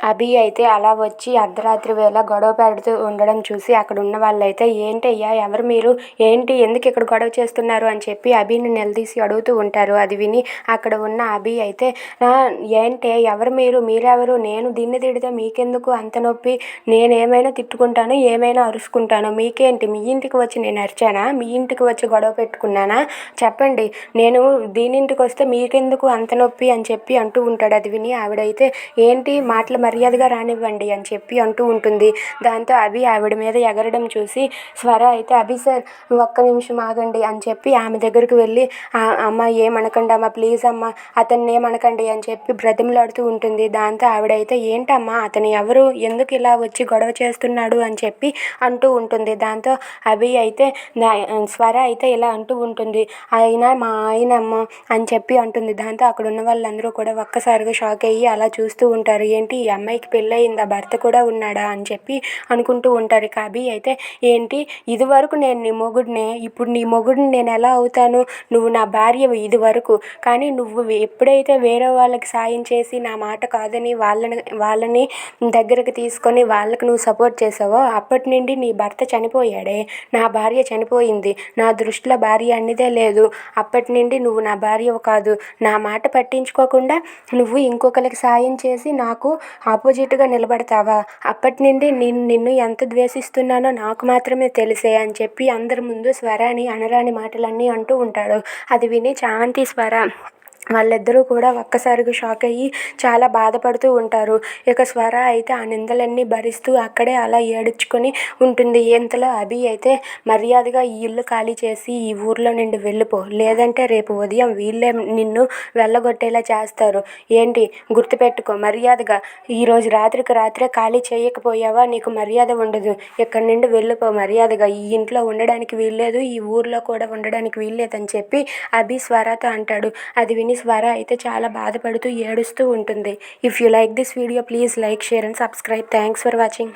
అభి అయితే అలా వచ్చి అర్ధరాత్రి వేళ గొడవ పెడుతూ ఉండడం చూసి అక్కడ ఉన్న వాళ్ళైతే ఏంటయ్యా ఎవరు మీరు, ఏంటి ఎందుకు ఇక్కడ గొడవ చేస్తున్నారు అని చెప్పి అభిని నిలదీసి అడుగుతూ ఉంటారు. అది విని అక్కడ ఉన్న అభి అయితే ఏంటే ఎవరు మీరు, మీరెవరు, నేను దీన్ని తిడితే మీకెందుకు అంత నొప్పి, నేనేమైనా తిట్టుకుంటాను ఏమైనా అరుచుకుంటాను, మీకేంటి, మీ ఇంటికి వచ్చి నేను అరిచానా, మీ ఇంటికి వచ్చి గొడవ పెట్టుకున్నానా, చెప్పండి, నేను దీని ఇంటికి వస్తే మీకెందుకు అంత నొప్పి అని చెప్పి అంటూ ఉంటాడు. అది విని ఆవిడైతే ఏంటి మాటలు మర్యాదగా రానివ్వండి అని చెప్పి అంటూ ఉంటుంది. దాంతో అభి ఆవిడ మీద ఎగరడం చూసి స్వర అయితే అభి సార్ ఒక్క నిమిషం ఆగండి అని చెప్పి ఆమె దగ్గరికి వెళ్ళి అమ్మ ఏమనకండి అమ్మ, ప్లీజ్ అమ్మ అతన్ని ఏమనకండి అని చెప్పి బ్రతిమలాడుతూ ఉంటుంది. దాంతో ఆవిడైతే ఏంటమ్మా అతను ఎవరు, ఎందుకు ఇలా వచ్చి గొడవ చేస్తున్నాడు అని చెప్పి అంటూ ఉంటుంది. దాంతో అభి అయితే స్వర అయితే ఇలా అంటూ ఉంటుంది, ఆయన మా ఆయనమ్మ అని చెప్పి అంటుంది. దాంతో అక్కడ ఉన్న వాళ్ళందరూ కూడా ఒక్కసారిగా షాక్ అయ్యి అలా చూస్తూ ఉంటారు. ఏంటి ఈ అమ్మాయికి పెళ్ళయిందా, భర్త కూడా ఉన్నాడా అని చెప్పి అనుకుంటూ ఉంటారు. ఇక అభి అయితే ఏంటి ఇది వరకు నేను నీ మొగుడినే, ఇప్పుడు నీ మొగుడిని నేను ఎలా అవుతాను, నువ్వు నా భార్యవి ఇది వరకు, కానీ నువ్వు ఎప్పుడైతే వేరే వాళ్ళకి సాయం చేసి నా మాట కాదని వాళ్ళని దగ్గరకు తీసుకొని వాళ్ళకి నువ్వు సపోర్ట్ చేసావో అప్పటి నుండి నీ భర్త చనిపోయాడే, నా భార్య చనిపోయింది, నా దృష్టిలో భార్య అన్నదే లేదు, అప్పటి నుండి నువ్వు నా భార్యవు కాదు, నా మాట పట్టించుకోకుండా నువ్వు ఇంకొకరికి సాయం చేసి నాకు ఆపోజిట్గా నిలబడతావా, అప్పటి నుండి నిన్ను ఎంత ద్వేషిస్తున్నానో నాకు మాత్రమే తెలిసే అని చెప్పి అందరి ముందు స్వరాని అనరాని మాటలన్నీ అంటూ ఉంటాడు. అది విని శాంతి స్వర వాళ్ళిద్దరూ కూడా ఒక్కసారిగా షాక్ అయ్యి చాలా బాధపడుతూ ఉంటారు. ఇక స్వర అయితే ఆ నిందలన్నీ భరిస్తూ అక్కడే అలా ఏడ్చుకొని ఉంటుంది. ఇంతలో అభి అయితే మర్యాదగా ఈ ఇల్లు ఖాళీ చేసి ఈ ఊర్లో నుండి వెళ్ళిపో, లేదంటే రేపు ఉదయం వీళ్ళే నిన్ను వెళ్ళగొట్టేలా చేస్తారు, ఏంటి గుర్తుపెట్టుకో, మర్యాదగా ఈరోజు రాత్రికి రాత్రే ఖాళీ చేయకపోయావా నీకు మర్యాద ఉండదు, ఇక్కడి నుండి వెళ్ళిపో మర్యాదగా, ఈ ఇంట్లో ఉండడానికి వీల్లేదు, ఈ ఊర్లో కూడా ఉండడానికి వీల్లేదని చెప్పి అభి స్వరతో అంటాడు. అది విని స్వర అయితే చాలా బాధపడుతూ ఏడుస్తూ ఉంటుంది. If you like this video please like, share and subscribe. Thanks for watching.